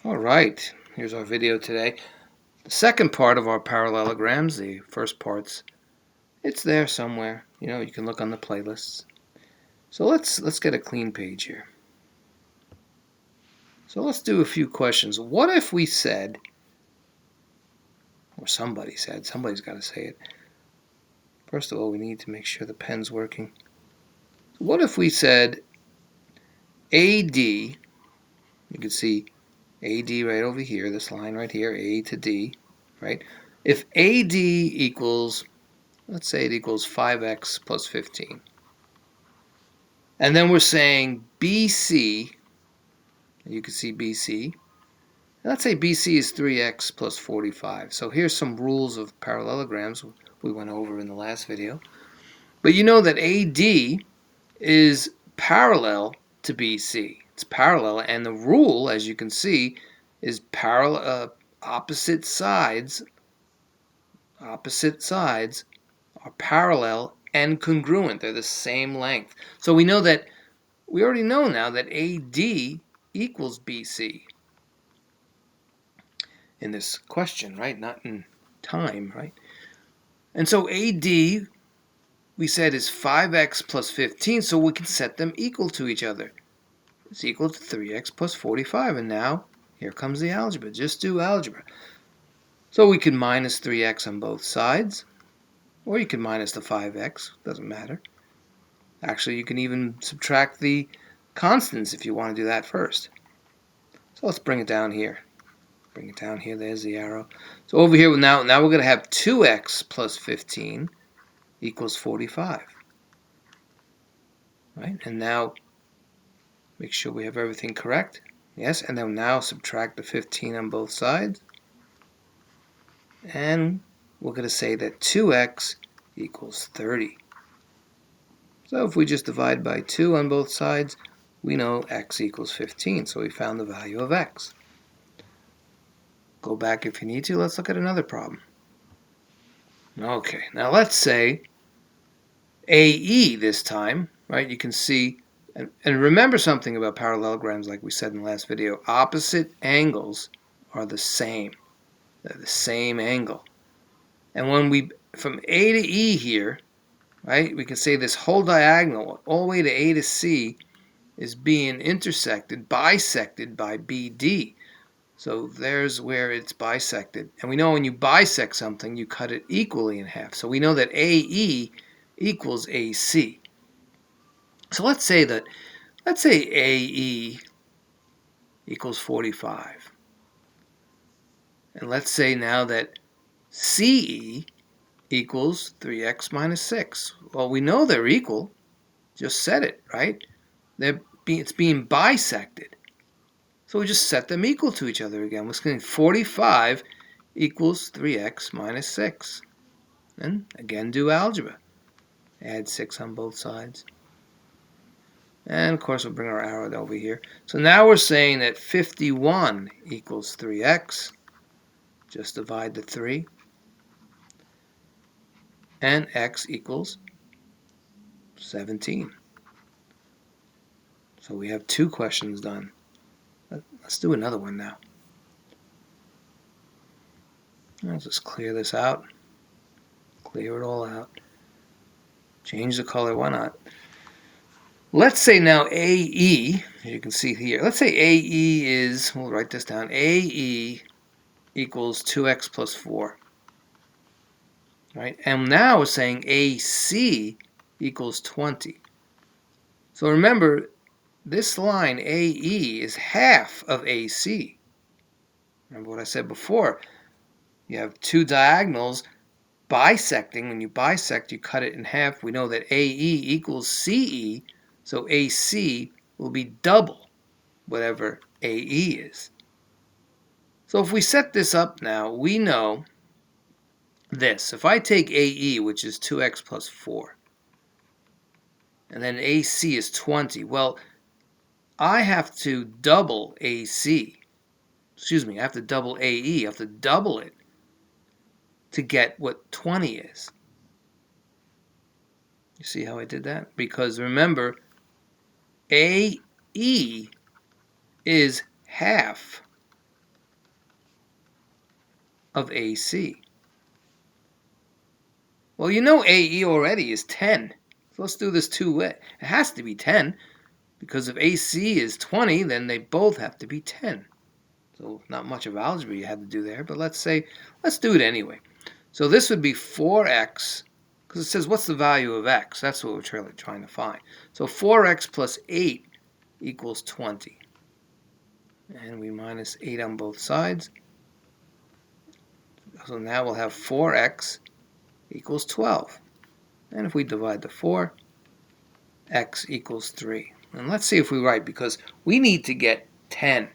All right, here's our video today. The second part of our parallelograms, the first part's, it's there somewhere. You can look on the playlists. So let's get a clean page here. So let's do a few questions. What if we said, or somebody said, somebody's got to say it. First of all, we need to make sure the pen's working. What if we said AD, you can see AD right over here, this line right here, A to D, right? If AD equals, let's say it equals 5x plus 15. And then we're saying BC, you can see BC. Let's say BC is 3x plus 45. So here's some rules of parallelograms we went over in the last video. But you know that AD is parallel to BC. It's parallel, and the rule, as you can see, is parallel. Opposite sides are parallel and congruent. They're the same length. So we already know now that AD equals BC in this question, right? Not in time, right? And so AD, we said, is 5x plus 15, so we can set them equal to each other. It's equal to 3x plus 45, and now here comes the algebra. Just do algebra. So we can minus 3x on both sides, or you can minus the 5x, doesn't matter. Actually, you can even subtract the constants if you want to do that first. So let's bring it down here. Bring it down here. There's the arrow. So over here, now we're going to have 2x plus 15 equals 45. Right? And now make sure we have everything correct. Yes, and then now subtract the 15 on both sides. And we're going to say that 2x equals 30. So if we just divide by 2 on both sides, we know x equals 15. So we found the value of x. Go back if you need to. Let's look at another problem. Okay, now let's say AE this time, right? You can see, and remember something about parallelograms like we said in the last video. Opposite angles are the same. They're the same angle. And when we, from A to E here, right, we can say this whole diagonal all the way to A to C is being bisected by BD. So there's where it's bisected. And we know when you bisect something, you cut it equally in half. So we know that AE equals AC. So let's say AE equals 45. And let's say now that CE equals 3x minus 6. Well, we know they're equal. Just said it, right? It's being bisected. So we just set them equal to each other again. We're saying 45 equals 3x minus 6. And again, do algebra. Add 6 on both sides. And of course, we'll bring our arrow over here. So now we're saying that 51 equals 3x. Just divide the 3. And x equals 17. So we have 2 questions done. Let's do another one now. Let's just clear this out. Clear it all out. Change the color, why not? Let's say now AE, as you can see here, let's say AE is, we'll write this down, AE equals 2x plus 4. Right? And now we're saying AC equals 20. So remember, this line AE is half of AC. Remember what I said before. You have 2 diagonals bisecting. When you bisect, you cut it in half. We know that AE equals CE, so AC will be double whatever AE is. So if we set this up now, we know this. If I take AE, which is 2x plus 4, and then AC is 20, well, I have to double AC. Excuse me, I have to double AE. I have to double it to get what 20 is. You see how I did that? Because remember, AE is half of AC? Well, you know AE already is 10. So let's do this two way. It has to be 10, because if AC is 20, then they both have to be 10. So not much of algebra you had to do there, but let's do it anyway. So this would be 4x, because it says what's the value of x? That's what we're really trying to find. So 4x plus 8 equals 20. And we minus 8 on both sides. So now we'll have 4x equals 12. And if we divide the 4, x equals 3. And let's see if we write, because we need to get 10.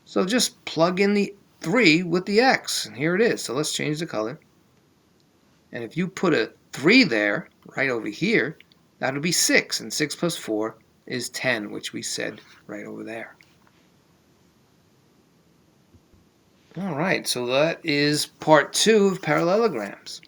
So just plug in the 3 with the x, and here it is. So let's change the color. And if you put a 3 there, right over here, that would be 6. And 6 plus 4 is 10, which we said right over there. All right, so that is part 2 of parallelograms.